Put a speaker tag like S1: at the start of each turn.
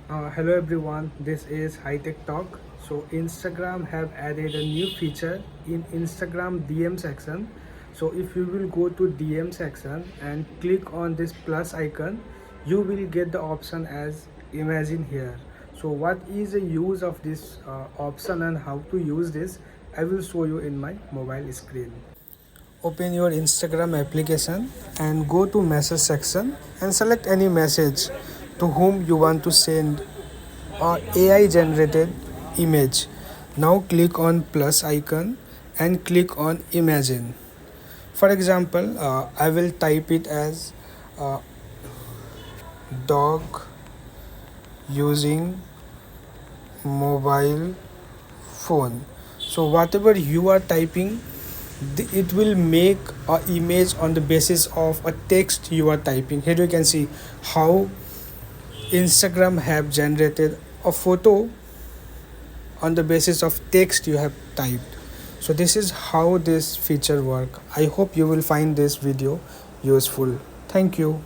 S1: Hello everyone, this is Hitechtalk. So Instagram have added a new feature in Instagram DM section. So if you will go to DM section and click on this plus icon, you will get the option as imagine here. So what is the use of this option and how to use this, I will show you in my mobile screen. Open your Instagram application and go to message section and select any message to whom you want to send or AI generated image. Now click on plus icon and click on imagine. For example, I will type it as uh, dog using mobile phone. So whatever you are typing, it will make a image on the basis of a text you are typing. Here you can see how Instagram have generated a photo on the basis of text you have typed. So this is how this feature work. I hope you will find this video useful. Thank you.